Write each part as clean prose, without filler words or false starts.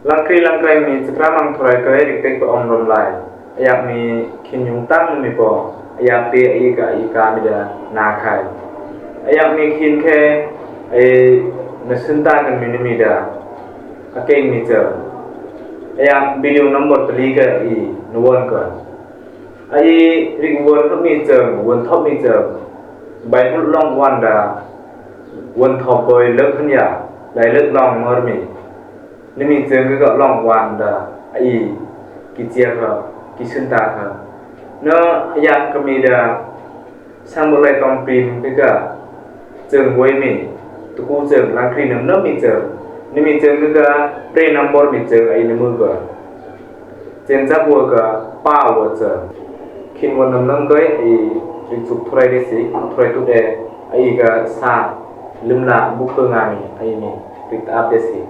Langkri langkrai mi cekramang thorai kai rik ko om rom lai ayak mi khin yung tang mi po ayak te ika mida na khai ayak mi khin khe na sunta kan mi mida akeng mi cher ayak video number 3 ka nuwon ko ai rik won thop mi cher won thop mi cher bai put long wan da won thop boy lek khnya lai lek long mer mi Nimi jeng ke long wan da ai ki chia ka ki sunta ka no yak kami da sang bolai tong pin ke ka jeng wei mi tu ku jeng lang kri nam nam mi jeng nimi jeng ke ka pre number mi jeng ai nemu ka jeng ja bo ka pa wo jeng kin won nam nam kai ai ri chuk thrai de si thrai tu de ai ka sa limla bu ko ngami ai ni rit up de si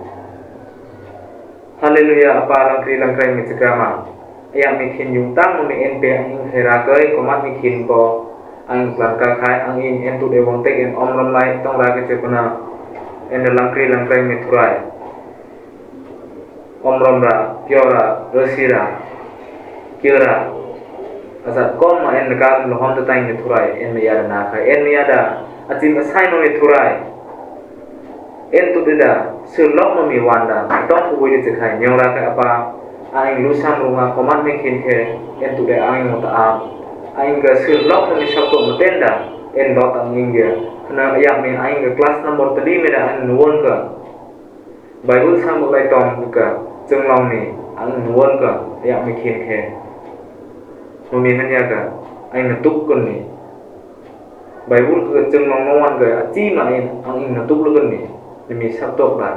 Haleluya apa langkri langkrai mi cekama ayak mi khin yung tang mi en pe ang hera kai komat mi khin ko ang langka khai ang in en tu de wong tek en om ram lai tong ra ke chepana en langkri langkrai mi thurai om ram ra pyora rosira kyora asa kom ma en ka lo hom ta tai mi thurai en mi yada na khai en mi yada achim asai no mi thurai en tu da sulok ma mi wanda tong ku wi de khai nyong ra ka apa aing lu sam runga koman mi khin khe en tu de aing mo ta a aing ga sulok ma mi sak to meten da en dot ang ing ge na ayak mi aing ga class number 3 me da an nuwon ka bible sam mo lai tong ka chung long ni ang nuwon ka ayak mi khin khe no mi nan ya ka aing na tuk kon ni bible ka chung long nuwon ka chi ma ang ing na tuk lu kon ni Demi sabtok ba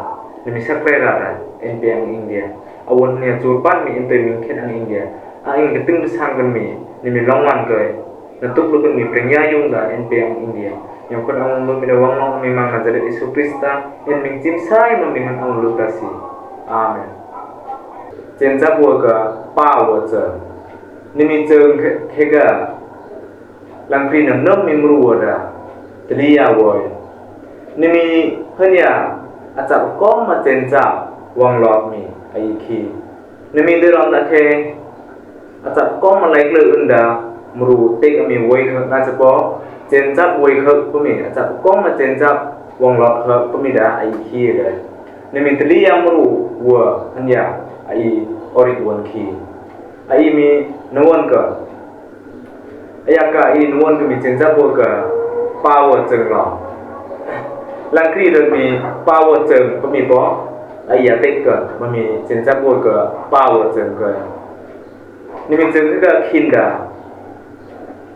demi sakrera da en biang India awon ne chulpan mi interview khen ang India aing geting besang kan mi demi longwan ke natuk lu kan mi prenya yung da en biang India yang kon ang lu mi da wang long mi mang ngajar Yesus Krista en ming jim sai mi han ang lu kasi amen chen za bo ka pa wo che nimi cheung khe ga lang pri nam nam mi mru wo da tliya wo nimi hanya acap kom ma cenca wang lok mi ai khi nimi de rom da khe acap kom ma lai le unda mru te mi wei na chapo cenca wei kho ko mi acap kom ma cenca wang lok kho ko mi da ai khi de nimi tli yang mru wo hanya ai ori won khi ai mi nuwon ka ayaka ai nuwon ko mi cenca bo ka power cheng lo Langkri được mi power chừng có mi có ai ya tích cơ mà mi trên giáp bôi cơ power chừng cơ nên mình chừng cái kinda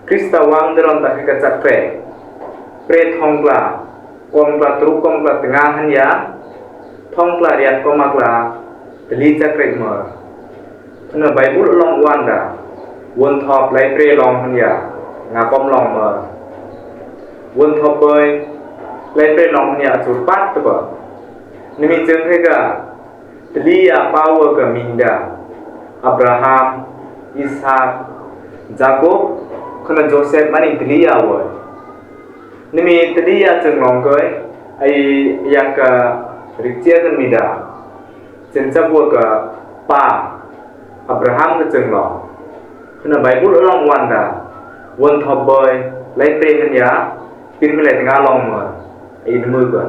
Krista wang dalam tak cái chặt pre thong la kong la truk kong la tengah han ya thong la riat komak la teli chặt mer nó Bible long wan da won thop lai pre long han ya nga kom long mer won thop bơi lai pre long nya chu pat ba nimi chung he ga tliya power ka minda Abraham Isaac Jacob khana Joseph mani tliya wo nimi tliya chung long koi ai yak ka rikchia kan mida chen cha bo ka pa Abraham ka chung long khana Bible long wan da won thop boy lai pre kan ya pin mi lai nga long ma ai nemu ko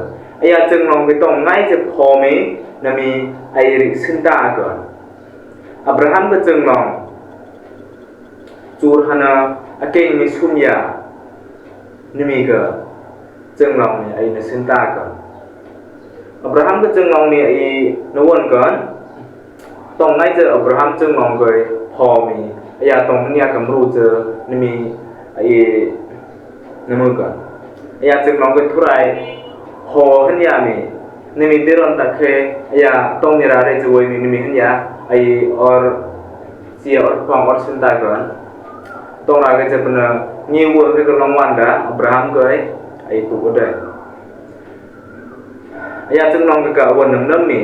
ai ya chung long cái tong ngai je pho mi na mi ai ri sin ta ko Abraham ka chung long chur hana akeng mi sum ya nimi ka chung long ni ai na sin ta ko Abraham ka chung long ni ai no won ko tong ngai je Abraham chung long ko pho mi ai ya tong nia kam ru je nimi ai nemu ko yaจึงน้องก็ทุไรโหหันยามีนี่มีเดรอนตะเคยาต้องมีราเรจวยมีหันยาไอออร์เสียออร์ความออร์สุนตาก่อนต้องราก็จะเป็นนิวเวก็ลองวันดาอับราฮัมก็ไอตุก็ได้ยาจึงน้องก็วันนึงมี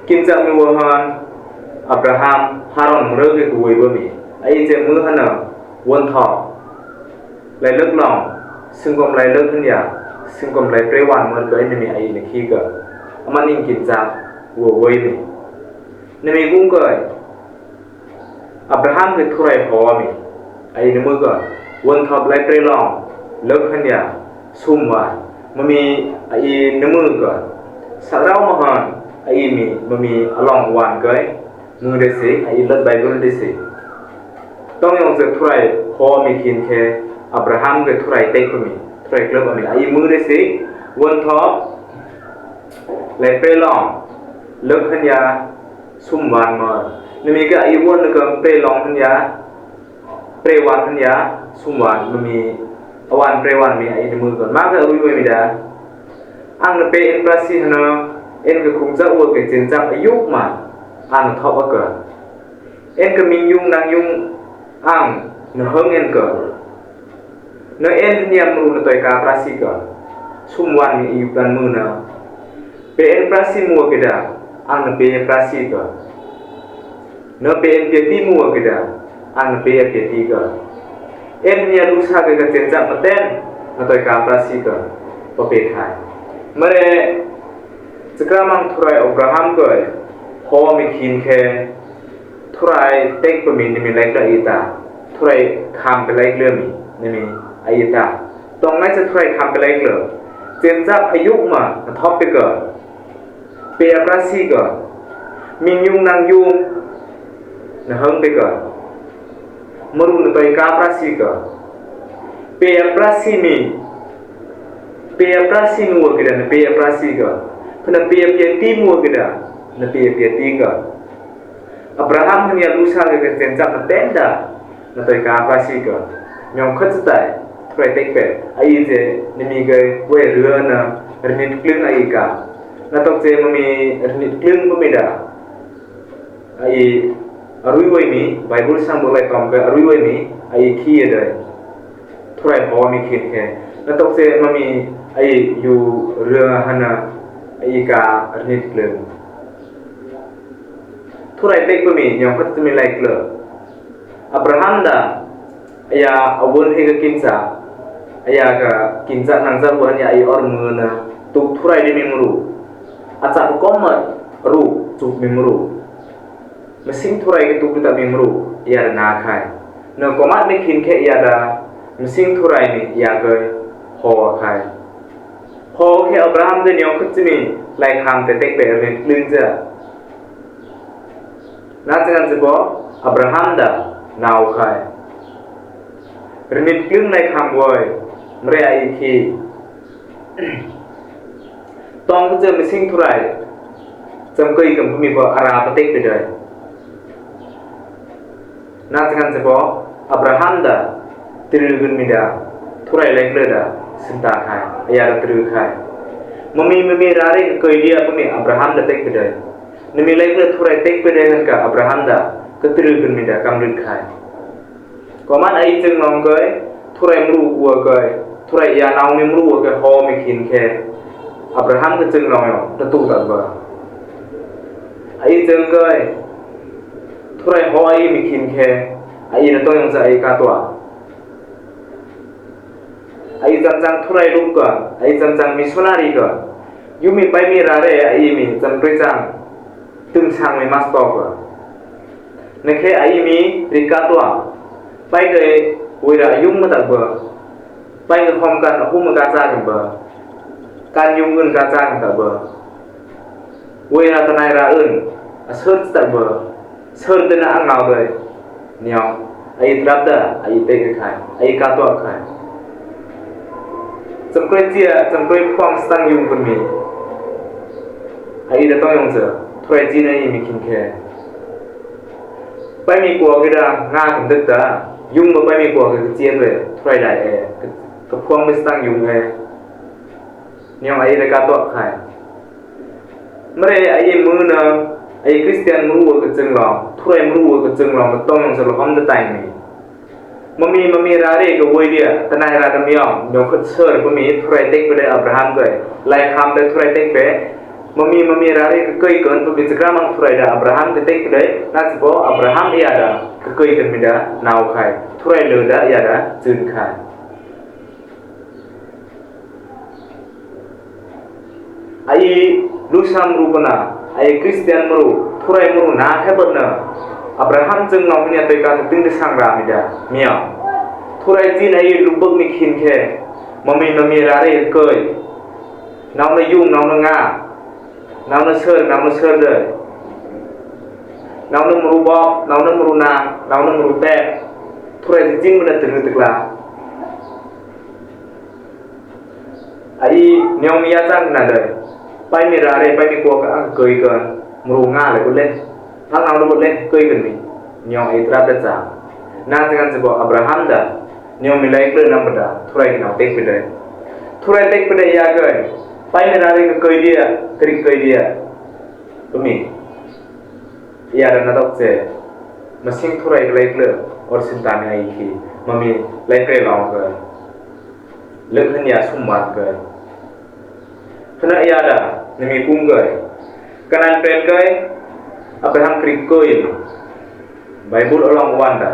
กินจากมีวัวฮันอับราฮัมฮารอนเลิกก็วยบ่มีไอเจมือหันวันทอไหลเลิกลองซึ่งกำไรเลิกขึ้นอย่างซึ่งกำไรเปรวันมันก็ไม่มีไอ้ในขี้เกิดมันยิ่งกินจากวัวเว้ยมีนี่มีกุ้งเกิดอับราฮัมคือทุเรศพอมีไอ้ในมือเกิดวันทอไหลเปรลองเลิกขึ้นอย่างซุ่มวันมันมีไอ้ในมือเกิดสาราวมหันไอ้มีมันมีอลองวันเกิดมือเดสิไอ้เลิศใบบุญเดสิต้องยองจะทุเรศพอมีกินแค่อับราฮัมก็ทุไรเต็กก็มีทุไรเกลือก็มีไอ้มือได้สิวันทอปเลยเปรลองเลิกขันยาซุ่มวันมานี่มีก็ไอ้วันก็เปรลองขันยาเปรวันขันยาซุ่มวันมันมีอวันเปรวันมีไอ้ในมือก่อนมากก็รู้ไว้ไม่ได้อังเปเอ็นปลาซีฮนะเอ็นก็คงจะอวดกับเจนจับอายุมาอังทอปก็เอ็นก็มียุงนางยุงอังเนื้อเฮงเอ็นก็เนื้อเอ็นเนี่ยมันรู้ในตัวการปลาซีก่อนซุ่มวันมีอยู่กันมือนะเป็นปลาซีมัวก็ได้อันเป็นปลาซีก่อนเนื้อเป็นเปียตีมัวก็ได้อันเป็นเปียตีก่อนเอ็นเนี่ยรู้สักก็เจนจับมาเต้นในตัวการปลาซีก่อนพอเป็นไทยเมื่อจะกระมังทุไรอับราฮัมก็พอมีขินแค่ทุไรเต็กประมินมีเล็กละอีตาทุไรคำเป็นเล็กเรื่องนี่มีไอ้ตาตรงนั้นจะทุไรคำเป็นเล็กเลยเจนจับอายุมาท็อปไปก่อนเปียปลาซีก่อนมียุงนางยุงนะเฮงไปก่อนมรุนตัวกาปลาซีก่อนเปียปลาซีมีเปียปลาซีมัวกันนะเปียปลาซีก่อนพนันเปียตีมัวกันนะเปียตีก่อนอับราฮัมเนี่ยรู้สักก็เจนจับมาเต้นด่านะตัวกาปลาซีก่อนยองคัดสุดท้ายทุไรเต็กเป็ดไอ้เจนี่มีเกยเวเรือนะรินิดกลึงไอ้กาน่าต้องเจมันมีรินิดกลึงก็ไม่ได้ไอ้อรุยไว้มีไบเบิลสั่งบอกเลยตอมเกยอรุยไว้มีไอ้ขี้อะไรทุไรพอมีขี้แค่น่าต้องเจมันมีไอ้อยู่เรือฮันนะไอ้การินิดกลึงทุไรเต็กก็มียองคัดจะมีไรเกลืออับราฮัมด่าayah awun hingga kinsa ayah ka kinsa nangsa buhan ya ay or muna tuk thurai di mimru acak komat ru tuk mimru mesin thurai ke tuk kita mimru ya na khai na komat me kin ke ya da mesin thurai ni ya ke ho khai ho ke abraham de nyong khutmi lai kham te tek be ne lung ja na jangan jebo abraham da nau khaiรินิดกลึงในคำวยเมื่อไอ้ทีตองก็จะไม่สิ่งทุไรจำก็อีกกับมีบ่อาราปฏิกไปเลยน่าจะกันจะบอกอับราฮัมดาตรึกมิดาทุไรเล็กเลยดาสินตาใครอายาตรึกใครมันมีรายเคยเดียก็มีอับราฮัมดาเต็กไปเลยนี่มีเล็กเลยทุไรเต็กไปเลยนั่นกับอับราฮัมดาก็ตรึกมิดากำลึกใครก็มันไอ้จึงน้องเกยทุเรศรู้วัวเกยทุเรศยานาไม่รู้วัวเกยฮอไม่ขินแค่อับราฮัมก็จึงน้องอยู่ตะตู้ตัดบ่ไอ้จึงเกยทุเรศฮอไอ้ไม่ขินแค่ไอ้นั่นต้องยังจะไอ้กาตัวไอ้จังทุเรศรู้ก่อนไอ้จังมิสวนารีก่อนยูมีไปมีราเรไอ้มีจังปริจังตึงช่างไม่มาสตอกก่อนนั่นแค่ไอ้มีริกาตัวไปเลยเวลายุ่งมาตัดเบอร์ไปกับความกันพุ่งมาการจ้างกันเบอร์การยุ่งเงินการจ้างกันตัดเบอร์เวลาทนายราอื่นเชิญตัดเบอร์เชิญเป็นอันเงาเลยเนี่ยไอ้ตรับได้ไอ้เตะใครไอ้กาตัวใครจำเป็นเจียจำเป็นความสร้างยุ่งคนมีไอ้เด็กต้องยงเจอทรายจีนไอ้มีคินแค่ไปมีกลัวก็ได้งาผมตึกตายุ่งมาไปมีกลัวก็เจี๊ยบเลยทรายได้ kepuang mestang yung nyong ai dekat tok khai mere ai muna ai Kristian mru ke jeng long thurai mru ke jeng long tong yang selo hom de tai ni mami rare ke woi dia tanai ra de myong nyong khut ser pemi thurai tek be Abraham ke lai kham de thurai tek be mami rare ke kei kon tu bizgra mang thurai da Abraham ke tek be na bo Abraham ia da ke kei kan mida nau khai thurai le da ia da jun khai ai lusam rupana ai Kristian mru thurai mru na hebna Abraham jeng ngau nya te ka ting de sang ra mida mia thurai tin ai lubak mi khin khe mami rare kei nau na yung nau na nga nau na ser de nau na mru bo nau na mru na nau na mru te thurai tin bena tenu tekla ai nyong ya chang na de pai mi rare pai mi ko ka kei ka mru nga le ko le thang nau no le kei kan mi nyong ai tra da cha na jangan sebo Abraham da nyong mi lai kle nam pada thurai nau tek pede thurai tek pede ya ke pai mi rare ka kei dia kri kei dia tumi ya da na tok se masing thurai lai kle or sintan ai ki mami lai kle long ke le khan ya summat ke khana ya da nimi kum ke kanan pen ke Abraham kri kei Bible along wanda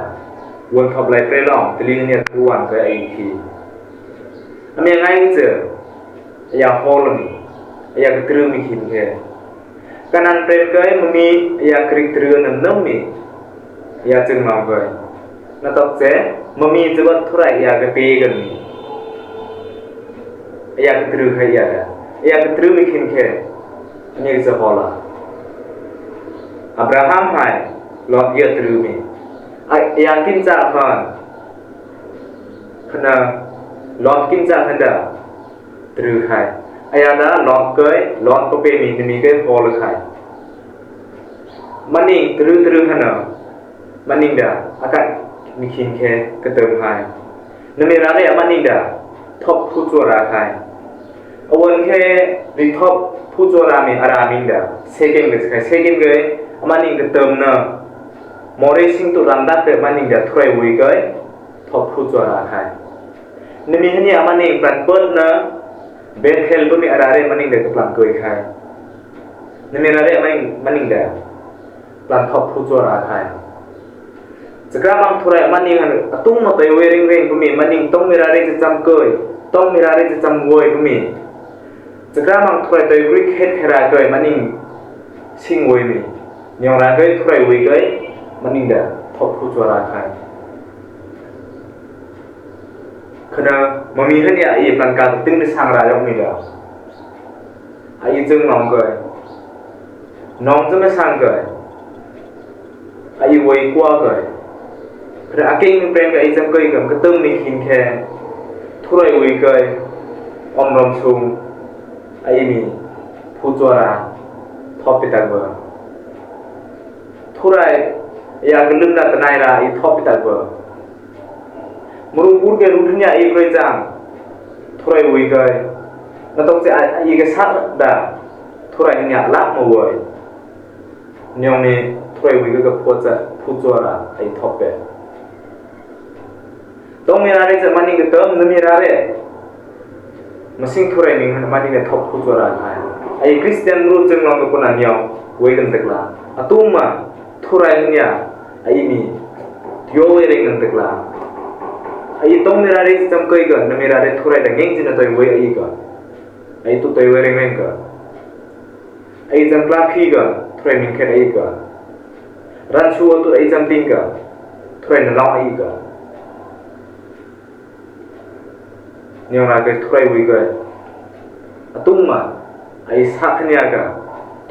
won thop lai kle long tling ne tuan ke ai ki ami ngai je ya hol ni ya ketru mi khin ke kanan pen ke mami ya kri tru nam nam mi ya jeng mau ke na tok se mami jebat thurai ya ke pe kan ni ya ketru khai ya da ya ketru mi khin ke ni se hola Abraham hai lot ye tru mi ai ya kim cha khan khana lot kim cha khanda tru khai aya da lot kei lot ko pe mi ke hol khai maning tru khana maning da akat mi khin ke ketem khai nami ra re maning da thop phu chora khai awon ke ri thop phu chora mi ara ming da second ke khai second ke maning ketem na more sing tu randa ke maning da thrai wi ke thop phu chora khai nami hani maning plan put na Bethel tu mi ara re maning da plan koi khai nami ra re maning da plan thop phu chora khai Sekarang thurai maning han atung ma tai wering reng pumi maning tong mirare je cham koi tong mirare je cham woi pumi sekarang thurai tai rik het khera koi maning sing woi mi nyong ra koi thurai woi koi maning da thop phu chora khai khana mami han ya ai plan ka ting de sang ra jong mi da ai jeng nong koi nong jeng sang koi ai woi kwa koi Ra aking pen ka isam koi kam ketem mi khin khe thurai ui koi om rom sung ai mi phu chora thop pitak ba thurai ya gelum na tanai ra I thop pitak ba muru pur ke rutnya I koi jang thurai ui koi na tok se ai ke sat da thurai nya lak mo woi nyong ni thurai ui ka phu chora ai thop pe Tong mirare je maning ke tem mirare masing thurai ning maning ne thop phu chora khai ai Kristian mru jeng long ko na nyong wei kan tekla atuma thurai nya ai mi tyo wei reng kan tekla ai tong mirare jam koi ga na mirare thurai da ngeng jin toi wei ai ga ai tu toi wei reng ka ai jam kla phi ga thurai ning khet ai ga ran chu tu ai jam ting ga thurai na long ai ga nyong ra ke thurai wi ke atung ma ai sa khnya ka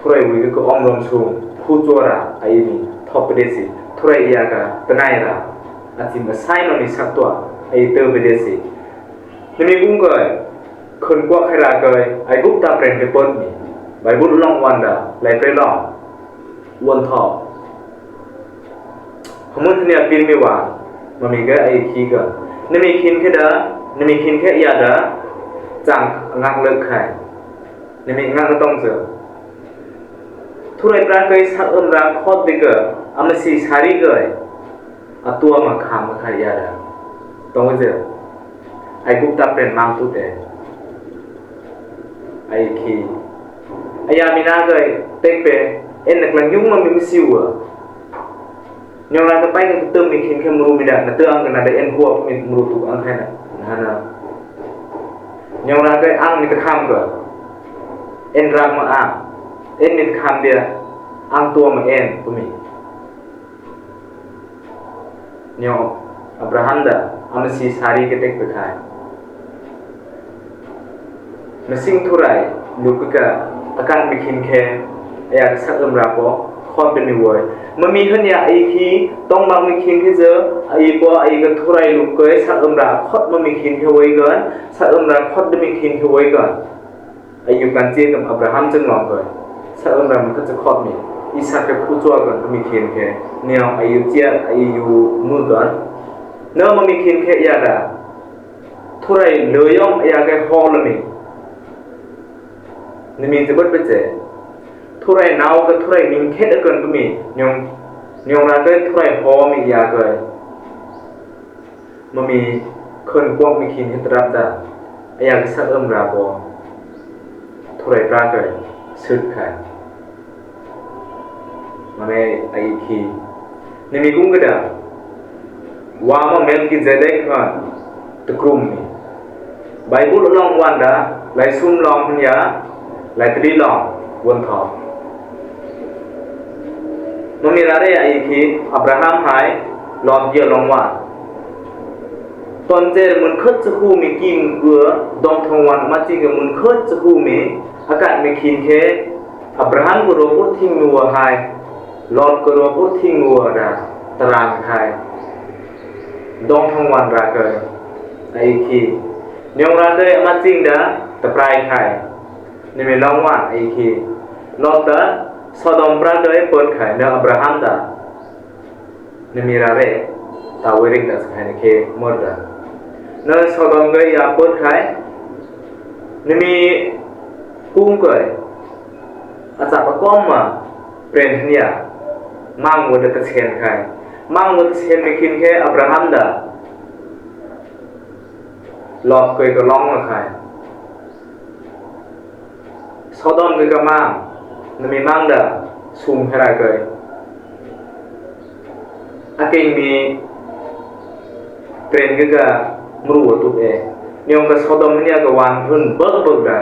thurai wi ke om rom sung phu chora ai mi thop de si thurai ya ka tanai ra ati ma sai no ni sak to ai te be de si ni gung ke khon kwa khai ra ke ai gup ta pren ke pon mi bai bu long wan da lai pre long won thop Hamun ni apil mi wa mami ke ai ki ka ni mi khin ke da nimi khin khe ya da chang ngang lek khai nimi ngang tong je thurai pra kai sa ra khot de ga amasi sari ga atua ma kham ma khai ya da tong je ai gup ta pen mang tu te ai khi aya mina ga tek pe en nak lang yung ma mi siu nyong ra ka pai ka tum mi khin khem ru mi da na te ang na da en huap mi ru tu ang khai na hana nyong ra ka ang ni ka kham ga en ra ma a en ni kham dia ang tua ma en tu mi nyong Abraham da amasi sari ke tek pe khai masing thurai lu ka akan mi khin khe aya ka sak ra po khonเป็นมีวยมันมีขึ้นเนี่ยไอ้ที่ต้องบางมีคินที่เจอไอ้พอไอ้ก็ทุไรลูกเกยสักราคดมันมีคินแค่ไว้ก่อนสักราคดได้มีคินแค่ไว้ก่อนไอ้อยู่กันเจียกับอับราฮัมจึงลองก่อนสักรามันก็จะคดมีอิสากกับผู้จั่วก่อนก็มีคินแค่เนี่ยไอ้อยู่เจียไอ้อยู่มือก่อนเนื้อมันมีคินแค่ยาดาทุไรเลยย่อมไอ้ยาแค่ฮอลมีนี่มีจะเบิดไปเจthurai nau ka thurai ning khet akan tu mi nyong ra ka thurai ho mi ya ka ma mi khon kwang mi khin hitrap da aya ka sak ra bo thurai pra ka sut kha ma me ai khi ni mi kung ka da wa ma mel ki zedek khan tu krum mi bible long wan da lai sum long hun ya lai tri long won thoมันมีอะไรไอ้ที่อับราฮัมหายลองเยอะลองว่าตอนเจอมันคิดจะคู่มีกินเกลือดองทองวันมาจริงกับมันคิดจะคู่มีอากาศมีคินแค่อับราฮัมก็รู้พูดทิ้งนัวหายลอดก็รู้พูดทิ้งนัวนะตารางหายดองทองวันรักเลยไอ้ที่เนียงรักเลยมาจริงเด้อแต่ปลายหายนี่ไม่ลองว่าไอ้ที่ลอดเด้อSodom Pradai pun khai na Abraham da nimirare ta wiring da khai ke murda na Sodom ga ya pun khai nimi kung kai asa pa kom ma pren nia mang wo da chen khai mang wo chen mi kin ke Abraham da lọt kai ka long ma khai Sodom ga mang nami mang da sum hera kai aking mi tren ga mru tu e nyong ka Sodom nia ga wan hun bog da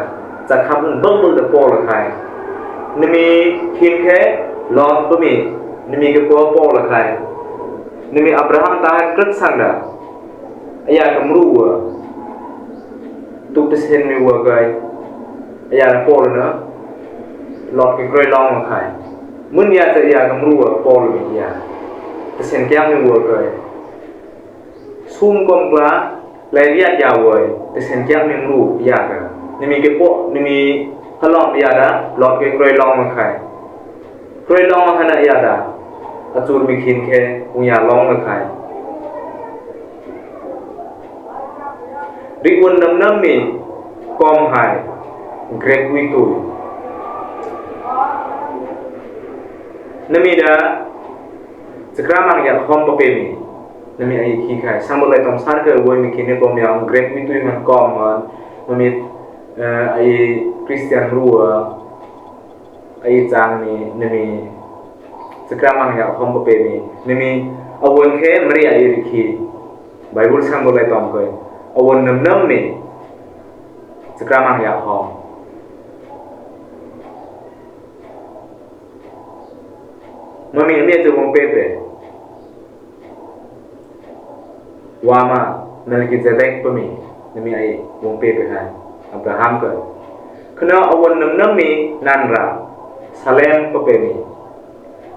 za kham hun bog da po la khai nami khin khe lon tu mi nami ga po la khai nami Abraham ta krit sang da aya ka mru tu te sen mi wa gai aya po na lọt cái gray long mà khai muốn nhà tự nhà cầm rùa pol mình nhà cái sen kéo mình vừa cười sum con quá lại riết giàu rồi cái sen kéo mình rùa nhà cả nên mình cái bộ nên mình hất lọt nhà đó lọt cái gray long mà khai gray long mà khai nhà đó ở chỗ mình khiến cái nhà long mà khai đi quân năm mình com hải great quy tuổi nami da sekramang ya khom pa pe mi nami ai khi khai samol lai tom sar ke woi mi kine kom yang great mi tu man kom nami ai Christian rua ai chang ni nami sekramang ya khom pa pe mi nami awon khe mari ai ri khi bible samol lai tom ko awon nam mi sekramang ya khom Mami ini tu mempete. Wama Melchizedek pemi, nami ai mempete hai Abraham ke. Kena awan nam mi nanra Salem pepemi.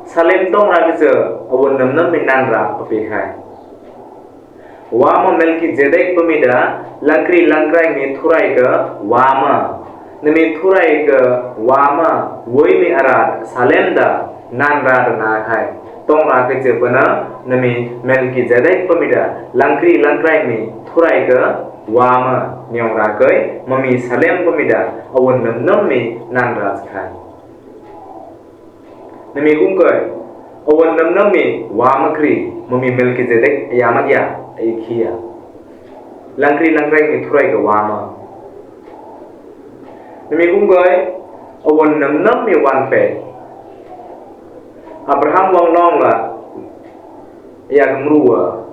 Salem tong ra ke awan nam mi nanra pepe hai. Wama Melchizedek pemi da langkri langkrai mi thurai ke wama. Nami thurai ke wama woi mi arat Salem da nan ra na khai tong ra ke je pana nami Melchizedek pemida langkri langkrai mi thurai ke wama nyong ra kai mami salem pemida awan nam mi nan ras khai nami kum kai awan nam mi wama kri mami melkizedek yamat ya ai khia langkri langreng mi thurai ka wama nami kum kai awan nam mi wan pe Abraham wang long la ya kemruwa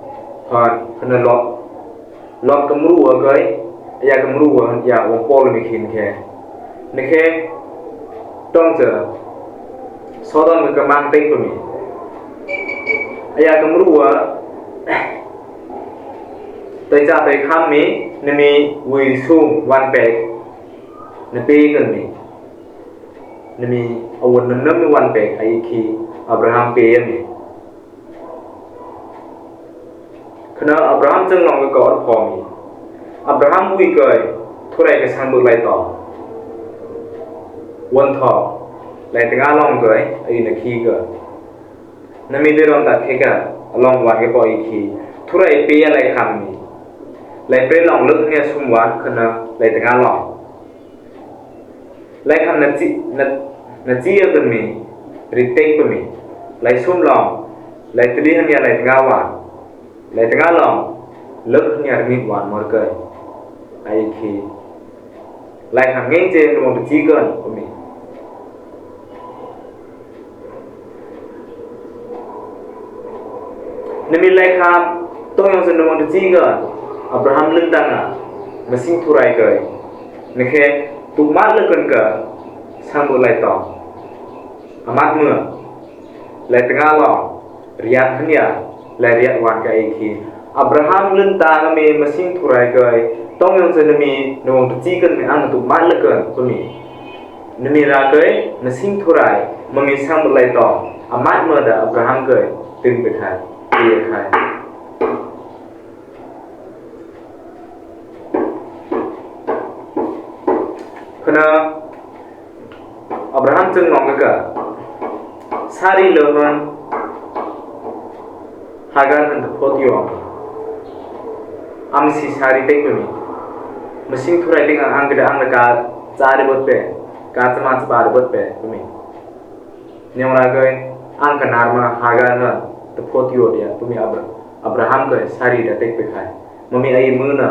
han kana lot kemruwa kai ya kemruwa ya wang pol mi khin khe ne khe tong je sodom ke mang teng ko mi ya kemruwa tai cha tai kham mi ne mi wi sum wan pe ne pe kan mi ne mi awan nam mi wan pe ai khi Abraham pe mi khana Abraham jeng long ko on pho mi Abraham wi kai thurai ka sang bu lai to won tho lai tinga long kai ai na khi ka nami de ron ta khe ka along wan ke po ai khi thurai pe lai kham mi lai pe long luk ne sum wan khana lai tinga long lai kham na chi kan mi ritek pe mi lai sum long lai tri han ya lai tinga wan lai tinga long luk nya mi wan mor kai ai khi lai kham ngeng je no chi kan pe mi nami lai kham tong yang sen no chi kan Abraham lưng tang na masing thurai kai ne khe tu mat le kan ka sang bo lai tong amat mưa lai tinga long riak khnia lai riak wan ka ai khi Abraham lưng tang me masing thurai kai tong yang sen mi no chi kan me ang tu mat le kan ko mi nami ra kai masing thurai mangi sang bo lai tong amat mưa da Abraham kai tin be khai ye khai khana Abraham jeng long ka sari leman Hagar han thotyo am si sari tek mi mesin thurai ting ang geda ang ka chari bot pe ka chama chbar bot pe mi nyong ra gai ang ka narma Hagar na thotyo dia tumi Abraham ka sari da tek pe khai mami ai mu na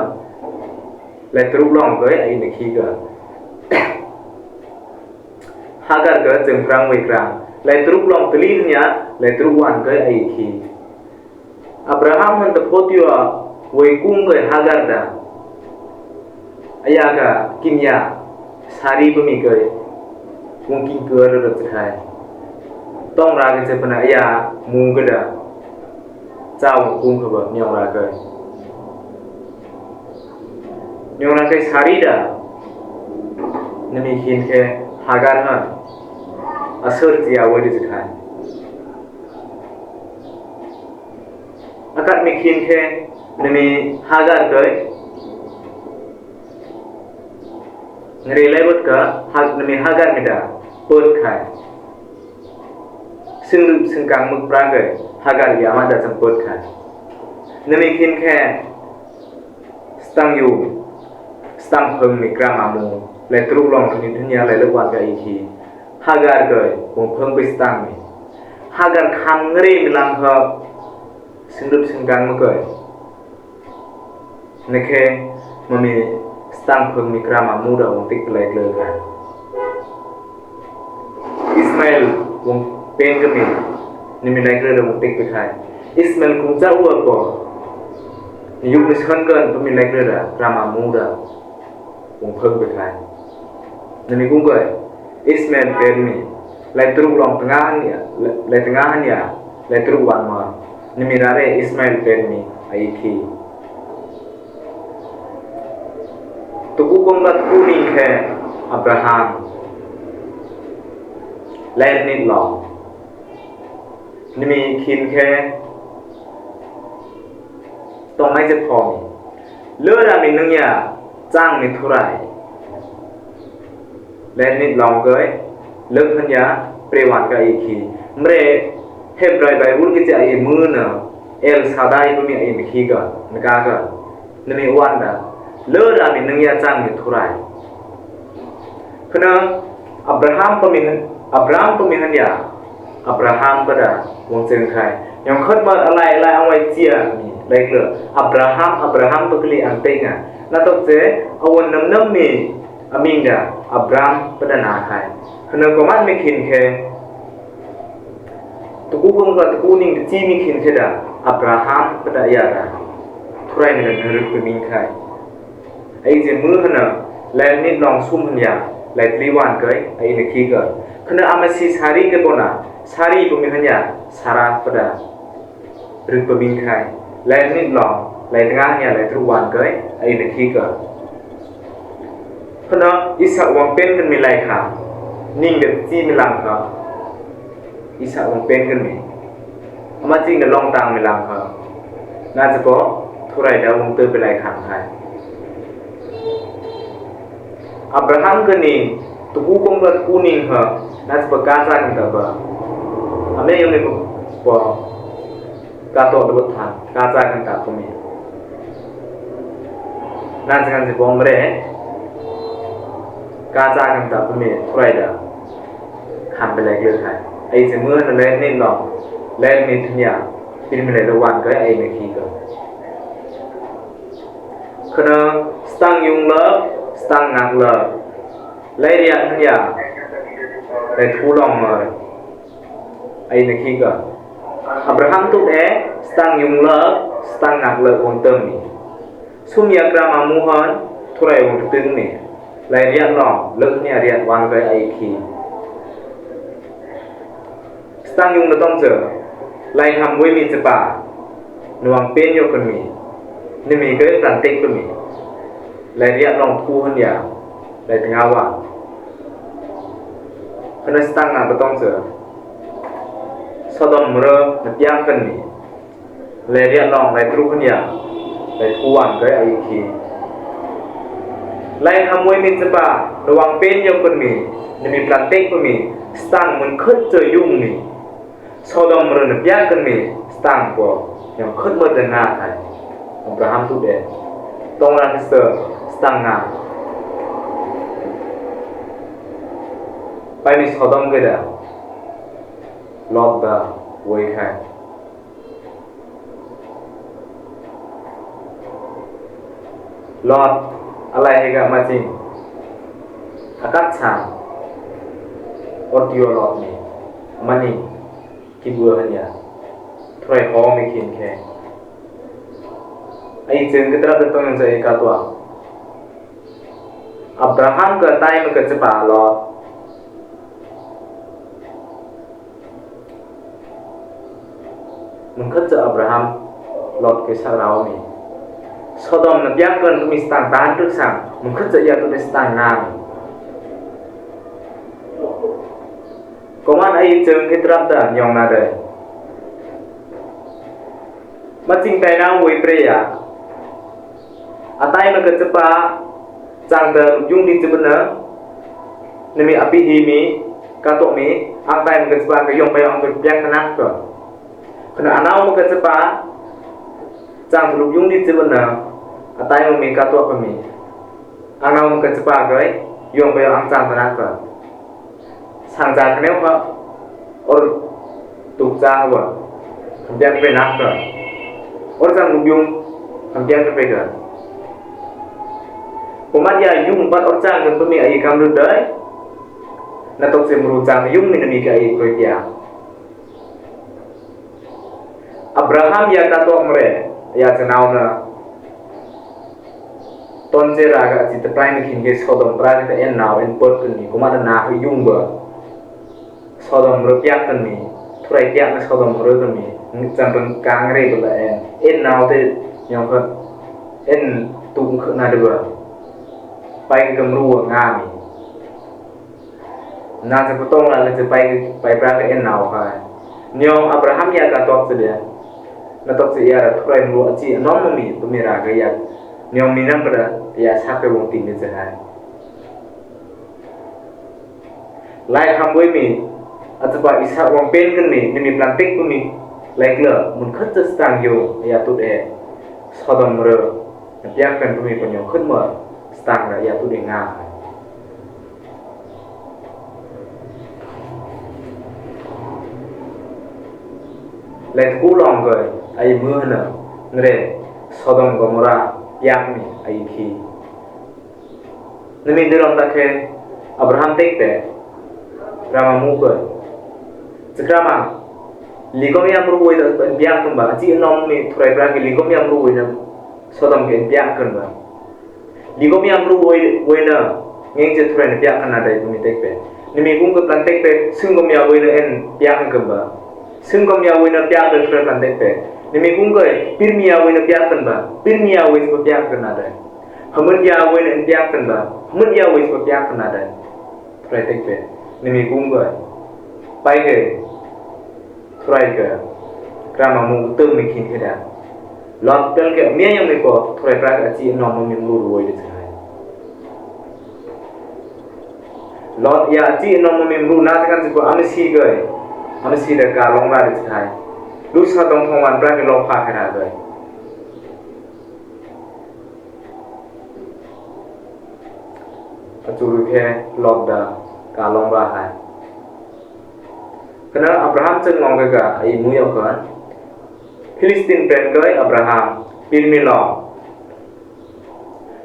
le truk long gai ai ne khi ka Hagar ke jeng prang wei krang lai truk long teli nya lai truk wan ke ai khi Abraham han thotyo wei kum ke Hagar da aya ka kimya sari pemi ke kum king ke ro khai tong ra ke je pana aya mu ke da chao kum ke ba nyong ra ke sari da nami khin ke Hagar han asur dia wadi zikai akat mikhin ke nami Hagar kai ngri lebut ka nami Hagar mida pot khai singkang muk prang kai Hagar ya amada sampot khai nami khin ke stang phang mikram amu lai truk long thani thanya lai lawat ka i thi Hagar kai wong phang pe stang mi Hagar kham ngre milang kha singkang ma kai nekhe mami stang phang mikram amu da wong tik lai le ka Ismail wong pen ka mi nimi lai le da wong tik pe khai Ismail kum cha u ko yuk ni khan kan pemi lai le da krama mu da wong phang pe khai nami kum kai Ismail pen mi lai truk long tengah ni lai tengah ni lai truk wan ma nimi rare Ismail pen mi ai thi tuku kong lat ku ni khe Abraham lai ni long nimi khin khe tong mai je thong le ra mi nang ya chang ni thurai lai ni long kai lek han ya prewan ka i khi mre Hebrai Bible ke cha ai mu na El Shaddai pemi ai mi khi ka naka ka nami wan da le ra mi nang ya chang ni thurai khana Abraham pemihan ya Abraham pada wong cheng khai yang khot ma alai awai chia mi like le Abraham pekli ang tenga na tok je awon nam mi aminda Abraham pada na khai khana komat mi khin khe tuku bong ka tuku ning chi mi khin khe da Abraham pada ya da thurai ni na ruk mi khai ai je mu hana lai ni long sum han ya lai liwan kai ai ni khi ka khana amasi sari ke bona sari pemihan ya sara pada ruk mi khai lai ni long lai tengah nya lai truwan kai ai ni khi ka khana isa wang pen kan mi lai kha ning de chi mi lang kha isa wang pen kan mi ama jing de long tang mi lang kha naจะก็thurai da wang te pe lai khang khai Abraham ke ni tuku kong ka kuning ha naจะประกาศกันta ba ame yang ni ko ka to de than ka sa kan ta ko mi naจะkan se bong re ka sa kan ta ko mi thurai da khan pe lai le khai ai se mưa na le ni long le ni thnya pin mi le wan ka ai ni khi ka khana stang yung le stang ngak le lai ria thnya lai thu long ma ai ni khi ka Abraham tu de stang yung le stang ngak le wong tem ni sum ya kra ma mu han thurai wongตึงni lai ria long le thnya ria wan ka ai khi stang yung na tong je lai ham we mi pa nuang pen yo kan mi ni mi ke tan tek kan mi lai ria long thu han ya lai tengah wa kana stang na ba tong je Sodom re na tiang kan mi lai ria long lai tru han ya lai thu wan ke ai khi lai ham we mi pa nuang pen yo kan mi ni mi plan tek kan mi stang mun khut je yung ni Sodom re na tiang kan mi stang ko yang khut mo de na khai Abraham tu de tong ran se stang na pai mi Sodom ke da Lot da wei khai Lot alai he ga ma jing akat chang audio Lot ni mani ki bua han ya thurai ho mi khin khe ai jeng ke tra tong yang sai ka twa Abraham ka tai ma ka chpa Lot mun khat Abraham Lot ke sa rao mi Sodom na biak kan mi stang tan tu sang mun khat ya tu mi stang na Koman ai jeng ke tra da nyong na de ma jing tai na wei pre ya atai ma ka chpa chang da yung di chbna ni mi api hi mi ka to mi ang tai ma ka chpa ka yong pa yong ka piak na ko kana anau ma ka chpa chang lu yung di chbna atai ma mi ka to pa mi anau ma ka chpa ka yong pa yong ang chang na ko sang ja khneu ka or tu cha wa piak pe na ko or chang lu yung ang piak pe ka Komat ya yung pat or chang kan pemi ai kam lu dai na tok se mru chang yung ni mi ka ai ko kya Abraham ya ka to mre ya chanau na ton je ra ga chi tapai ni khin ge Sodom pra ka en naw en pot kan ni komat na hu yung ba Sodom ro pyak kan ni thurai pyak na Sodom ro kan ni chang ban kang re ba en naw te nyong ka en tung khna de ba pai ke mru nga mi na se potong la le se pai pra ke en naw ha nyong Abraham ya ka tok se de na tok se ya ra thurai mru achi nom mi tu mi ra ga ya nyong mi nam pra ya sa ke wong tin de se ha lai ham we mi atba isa wong pen kan mi ni plantik ku mi lai le mun khat se stang yo ya tu de Sodom re biarkan bumi penyong khutma stang rakyat tu dengar lain ku long ke ai mưa nè ngre Sodom Gomora yak ni ai khi nemi dalam takhe Abraham tekte rama mu ke sekrama ligom yang ruwoi da biak kemba ji nom ni thurai bra ke ligom yang ruwoi na Sodom ke biak kemba ligom yang ruwoi na ngeng je thurai na biak kana dai mi tekpe nemi gung ke plan tekpe sungom ya woi na en biak kemba sungom ya woi na biak de thurai plan tekpe nemi gung ke pirmia woi na biak kemba pirmia woi se biak kana dai hamun ya woi na biak kemba hamun ya woi se biak kana dai thurai tekpe nemi gung ke pai ke thurai ke krama mu tum mi khin kheda lot tel ke mia yang me ko thurai pra ka chi nom mi mu ruoi de chai lot ya chi nom mi mu na kan ko amsi ge amsi de ka long la de chai lu sa dong thong wan pra ke lo pha khada ge achuru ke lot da ka long ba hai Kena Abraham chân ngong ga ai mu yo kan Philistine pen gai Abraham pin mi lo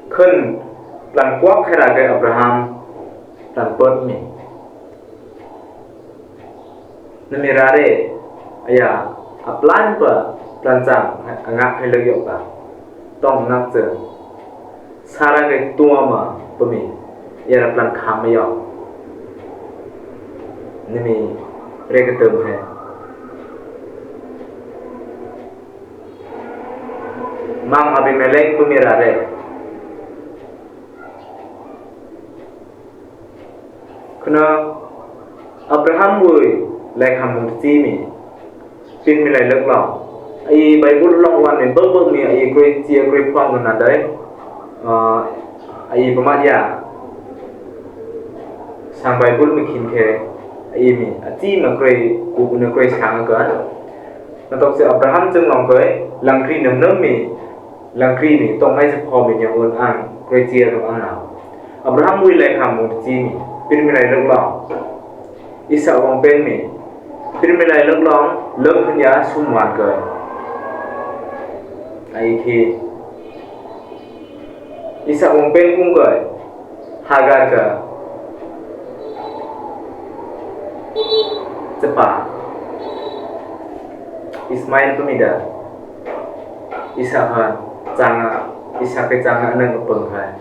khun plan kwak khara ga Abraham plan pot mi nami rare aya aplan pa plan chang angak hai le yo ba tong nak che sara ga tua ma pami ya plan kham yo nami Mereka term hai Mang Abimelek pemirare Kena Abraham woi lai kham ti mi tin mi lai lek long ai Bible long wan ne bog mi ai koi chia koi phong na dai ai pamat ya sang Bible mi khin ke ini ati ma krei ku na krei sang ka na tok se Abraham chung long kai lang kri nam nam mi lang kri ni tong hai se pho mi yang un an krei chia ro an na Abraham wi lai kham mu chi mi pin mi lai lok long Isa wong pen mi pin mi lai lok long lok khun ya sum wan kai ai khi Isa wong pen kung kai Hagar ka cepat Ismail pemida Isaac canga Isaac canga nang peng hai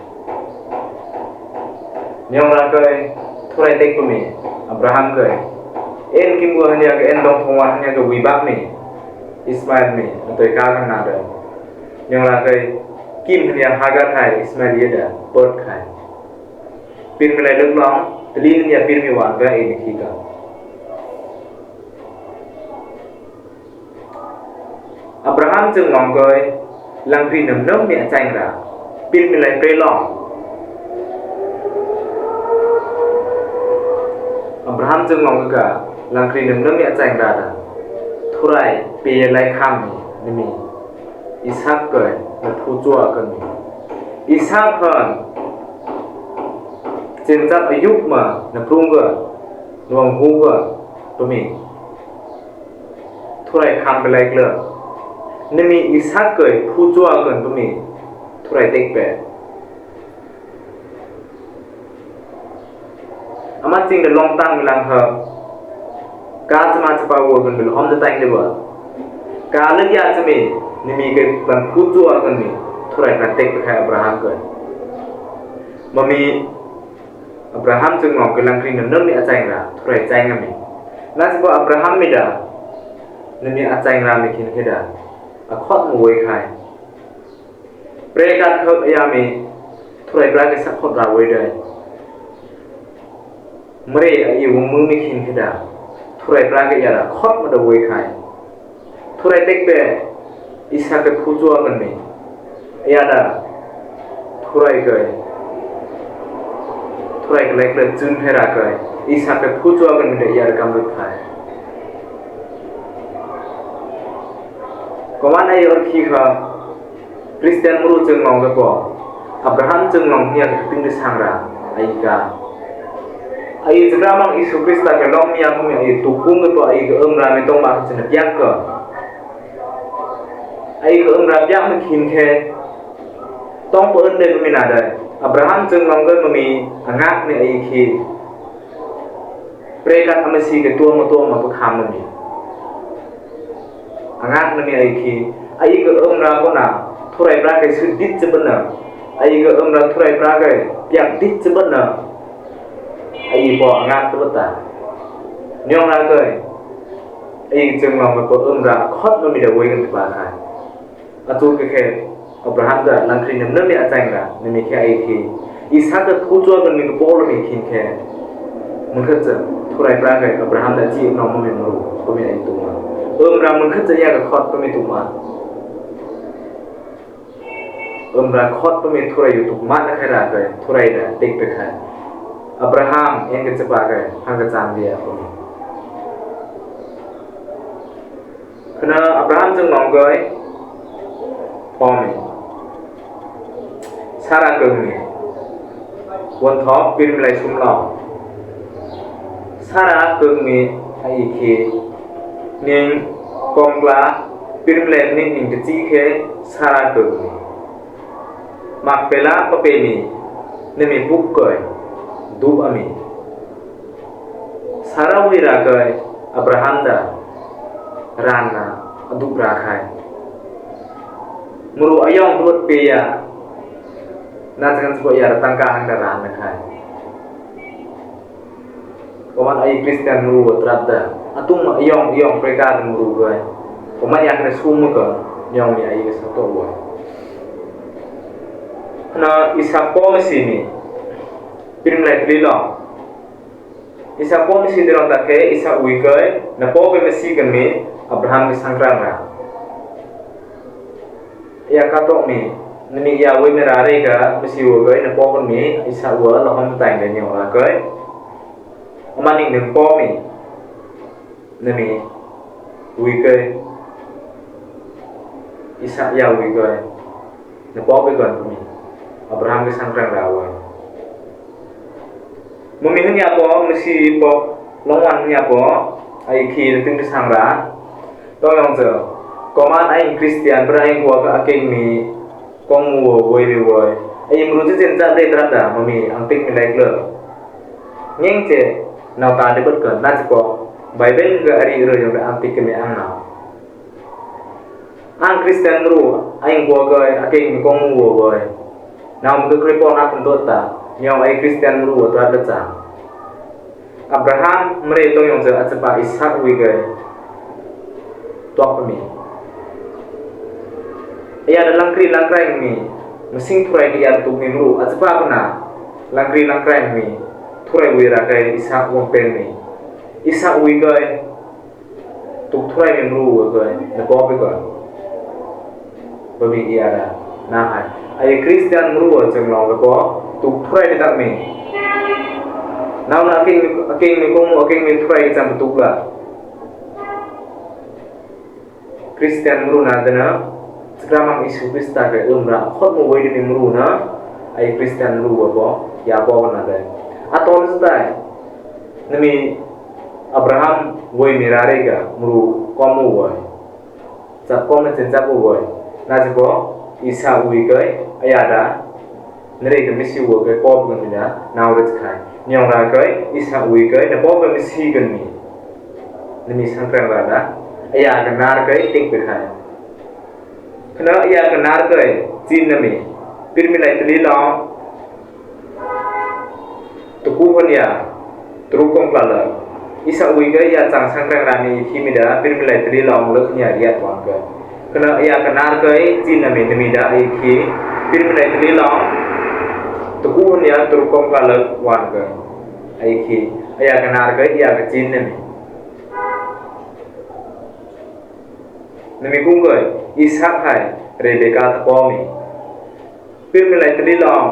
nyong ra kai thurai tek pemi Abraham kai en kim go hanya ke en dong thongwan hanya ke wibak ni Ismail ni atoi ka kan na da nyong ra kai kim hanya Hagar hai Ismail ye da pot khai pin melai lok long tli ni ya pin mi wan ka en khi ka Abraham chung ngong kai lang kri nam nam mi chang ra pin mi lai pre long Abraham chung ngong ka lang kri nam nam mi chang ra da thurai pe lai kham ni mi Isaac kai na thu chua kan mi Isaac han chen chap ayuk ma na prung ga nuang hu ga to mi thurai kham pe lai kle Nemi Isaac kai khu chua kan pami thurai tek pe ama ching de long tang lang ha ka chama chapa wo kan bil hom de tang de ba ka le ya chami nemi ke ban khu chua kan mi thurai kan tek pe khai Abraham kan mami Abraham chung ngong ke lang kri nam nam ni achang ra thurai chang ami na chapa Abraham mi da nemi achang ra mi khin kheda akhot mu wei khai prekat khot ayami thurai bra ke sakhot ra wei dai mre ai wong mu mi khin khida thurai bra ke yara khot ma da wei khai thurai tek be isa ke phujua kan me ayada thurai ke lek le chun phera ke isa ke phujua kan me yar kam lut khai Kawan ai or khi kha Kristian muru jeung ngong ka po Abraham jeung ngong nia ka ting sangra ai ka ai jramang Yesus Kristus ka long nia mu ai tukung ka po ai ka ra me tong ma chen yak ka ai ka ra yak me khin khe tong po ân de mi na dai Abraham jeung ngong ka mi angak ni ai khi prekat amasi ka tua ma pa kham ni angak ni ai khi ai ka ra ko na thurai pra kai su dit che bana ai ka ra thurai pra kai piak dit che bana ai po angak tu ta nyong ra kai ai jeung ngong ko ra khot no mi da wei kan pa khai atu ke khe Abraham da lang kri nam mi a chang ra ni mi khe ai khi Isaac da thu cho kan mi ko pol mi khin khe mun kha cha thurai pra kai Abraham da chi no mo mi mu ko mi ai tu ma ra mun kha cha ya ka khot ko mi tu ma ra khot ko mi thurai yu tu ma na kha ra kai thurai da tik pe khai Abraham en ke cha pa kai hang ka chang dia ko mi khana Abraham jang ngong kai po mi Sarah keung mi won thok pin lai sum lo Sarah keung mi ai khi ning kong la pin lai ning ning chi khe Sarah keung mi mak pela pa pe mi ne mi buk koi du ami Sarah wi ra kai Abraham da ran na adu ra khai muru ayong tuot pe ya na jangan sebut ya tangka hang daran na khai Oman ai Kristian muru trada atung ayong preka muru gai oman ya kena sum ka nyong mi ai sa to wa na isa po sini pirim lai tri lo isa po sini ron ta ke isa ui gai na po ke mesi kan mi Abraham ki sangrang ra ya katok mi ni ya we me rare ka mesi wo gai na po kon mi isa wo lo hom tai de nyong la gai oman ning po mi ni ui gai isa ya ui gai na po ke kon mi Abraham ke sangrang ra wa mumin nya po mesi po longwan nya po ai khi ting sangra to yong je Koman ai Kristian berai gua ka akeng mi kong wo woi ri woi ai mru je jen ja de tra da mami ang tik mi lai le ngeng che naw ta de bot ka na ko Bible ga ari ro yong ang tik mi ang na ang Kristian ru ai gua ga akeng mi kong wo woi naw mu kre po na kun do ta nyong ai Kristian ru tra da cha Abraham mre to yong je achpa Ishak wi ga tok mi ya dalam kri langkrai mi mesing thurai ki ya tu mi ru achpa kana langkri langkrai mi thurai wi ra kai Ishak wong pen mi Ishak wi ga tu thurai mi ru ga na ko pe ga babi ya da na hai ai Kristian ru chang long ga ko tu thurai ni tak mi naw na king mi ko mu king mi thurai cham tu la Kristian ru na dana Sekarang isu Krista ke umrah khot mo wei ni mru na ai Kristian ru bo ya bo na de atol stai nami Abraham wei mirare ga mru komu wei sa kom na chen cha bo wei na je bo Isa wi ke ayada nere ke misi wo ke ko bu ni na naw re khai nyong ra ke Isa wi ke na bo ke misi ke ni nami sang krang ra da aya ka nar ke tik pe khai khana ya kanar kai chin na mi pir mi lai tli lo tu ku hon ya tru kong kla la Isa ui ga ya chang sang rang rami khi mi da pir mi lai tli lo lo nya ya twang ka khana ya kanar kai chin na mi da ai khi pir mi lai tli lo tu ku hon ya tru kong kla la wan ka ai khi ya kanar kai ya ka chin na mi nami kung kai Ishak hai Rebecca tapo mi pir mi lai tli long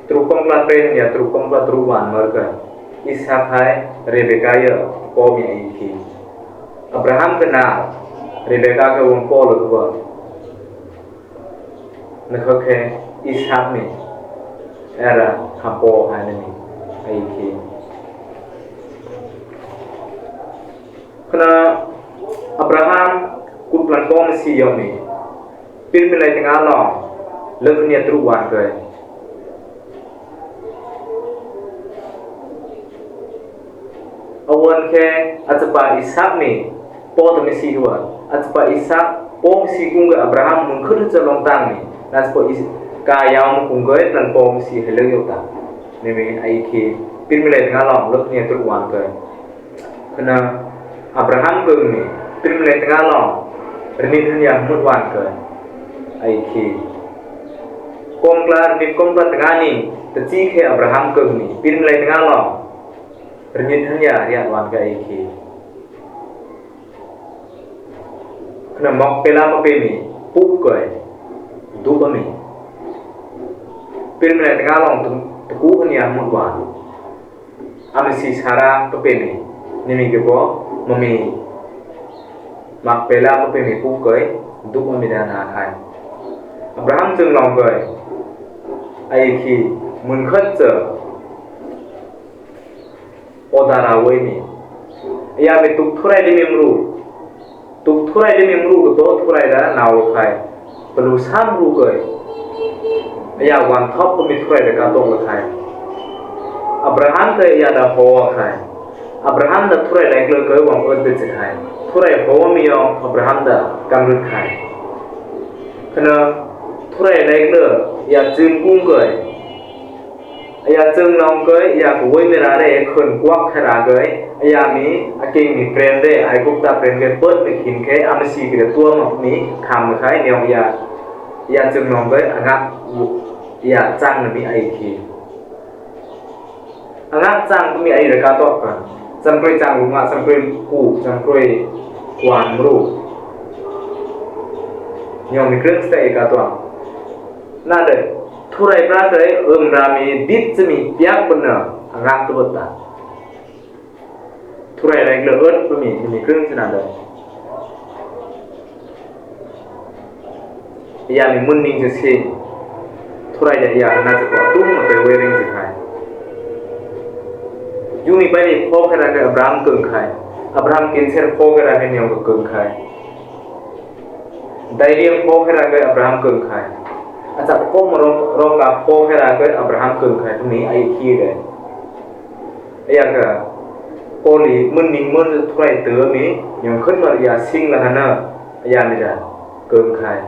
trukong la pen ya trukong la truwan mar kai Ishak hai Rebecca ya po mi ai ki Abraham kena Rebecca ka wong po lo ko nakhoke ishak ni era hapo hanani aiki kana Abraham kuplan pom si yomi pin milai tengah long leuk nia truwan ke awan ke atpa ishak ni po to mi si huwa atpa ishak pom si kung Abraham mun khut cha long tang ni nas po ka yaw mun kung ge plan pom si heleu yo ta ni mi ai ki pin milai tengah long leuk nia truwan ke kana Abraham keung ni pin milai tengah long renin hanya mutwan ke ai ki komklar di komklar tengah ni teci ke Abraham keung ni pin milai tengah long renin hanya riat wan ke ai ki kana mok pela ma pe ni pu ke du ba mi pin milai tengah long teku hanya mutwan amsi sara pe ni ni mi ke bo mami mak pela ma pe mi pu ke du ma mi da na khai Abraham jeung long ke ai ki mun khat cha odara we ni ya me tuk thurai de memru to thurai da naw khai pelu sam ru ke ya wan thop to mi thurai da ka to khai Abraham ke ya da ho khai Abraham da thurai lai le ke wang ot de khai thurai ho mi yo Abraham da kam ru khai kana thurai lai le ya jin kung ke ya jeng long ke ya ku we mi ra de khun kwak khara ke ya mi aking mi friend de ai kup ta friend ke put mi khin ke am si ke tua ma mi kham khai neong ya jeng long ke angak ya chang mi ai ki angak chang mi ai ra ka to ka sam koi chang lu ma sam koi ku sam koi kwan ru nyong mi kreng stai ka to na de thurai pra ke ra mi dit chmi pyak bana angak tu ta thurai lai le ot mi kreng chna de ya mi mun ning je se thurai ya na je ko tu ma te we ring je khai yu mi pai ni pho khara ke Abraham keung khai Abraham kin ser pho khara ke nyong keung khai dai riam pho khara ke Abraham keung khai acha ko ro ka pho khara ke Abraham keung khai tu ni ai ki de ya ka poli mun ning mun thurai te mi nyong khut ma ya sing la na ya ni da keung khai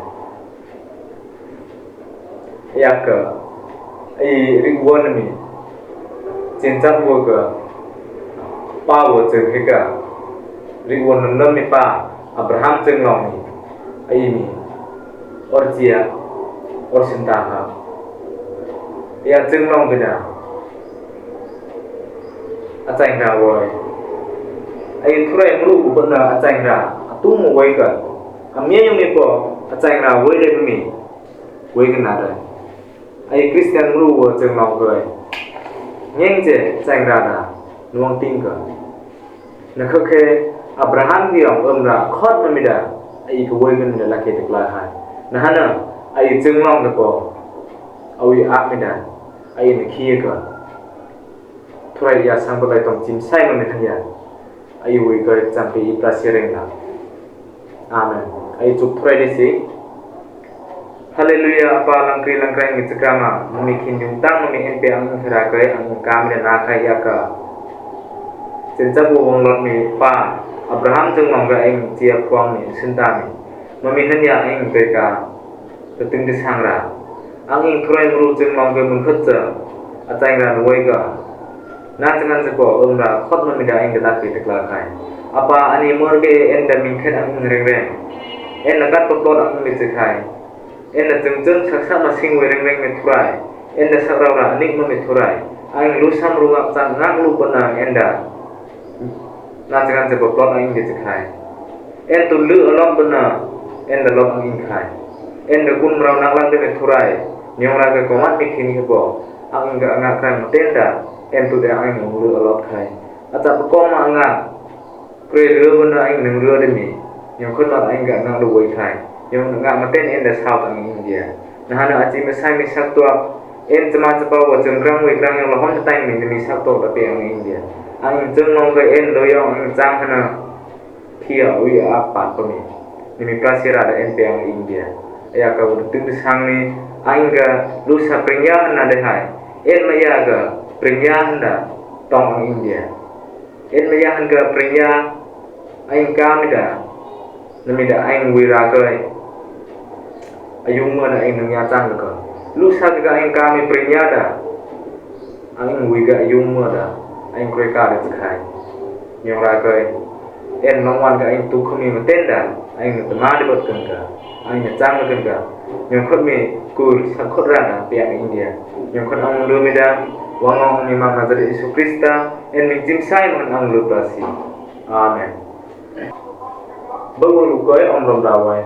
ya ka ai ring won mi chen chat wo ka pa wo cheng he ka ring won nam mi pa Abraham cheng long ni ai mi or chia or sinta ha ya cheng long ke da achang ra wo ai thurai mru bu na achang ra tu mo wai ka amye yong ni po achang ra wo le mi wai ka na da ai Christian mru wo cheng long ke nhanh je chang ra na nuang ting ka na khake Abraham gi om ra khot ma mi da ai ko wei gan la ke te kla hai na hana ai cheng long na po awi ak mi da ai na khi ka thurai ya sang ba tong chim sai ma mi thang ya ai wei ka cham pe i pra sereng la amen ai chup thurai de si Haleluya apa langkri langkrai mi cakama mi kin yung tang mi NP ang khara kai ang kam le na khai ya ka chen cha bu wong lot mi pa Abraham jeng mong ga ang chia kwang mi sin ta mi han ya ang pe ka te ting de sang ra ang ing thrai mru jeng mong ga mun khat cha a chang ra wei ga na changan se ko ra khot ma mi da ang da ki te kla khai apa ani mor ge en da min khat ang reng reng en la gat to ang mi se khai en na jeng saksa ma sing we reng reng me thurai en na sakra ra nik ma me thurai ang lu sam ru ngak chang ngak lu pa na en da na jangan se plot ang ge khai en tu lu alom pa na en da lom ang khai en da kun rau nak lang de me thurai nyong ra ke ko mat mi khin ke bo ang ga ngak khai ma ten da en tu de ang lu alot khai acha ko ma nga kre lu pa na ang nang lu de mi nyong khot ma ang ga ngak lu wei khai yung nga ma ten en da sao tang India Nahana aji mesai misak tua en cema cepa wa jengkrang wikrang yang lohon tai min misak tua tapi yang India. Ang jeng long ke en loyong ang jang hana kia wi apa pemi. Nimi prasira da en yang India. Ya ka udah tunggu sang ni angga lusa prinyahan na dehai. En maya ga prinyahan da tong ang India. En maya hanga prinya aing kamida namida aing wiragai ayung mana aing nyatang ka lusa ga aing kami prinyada aing wiga ayung mana aing kreka da kai nyong ragai en mangwan ga aing tu khumi matenda aing temade bot kanga aing nyatang kanga nyong khotmi kur sakhot rana piang India nyong khot ang lumida wangong ni Imam Nazar Yesus Krista en mi jimsai man ang lupasi amen. Bagaimana kau om rom dawai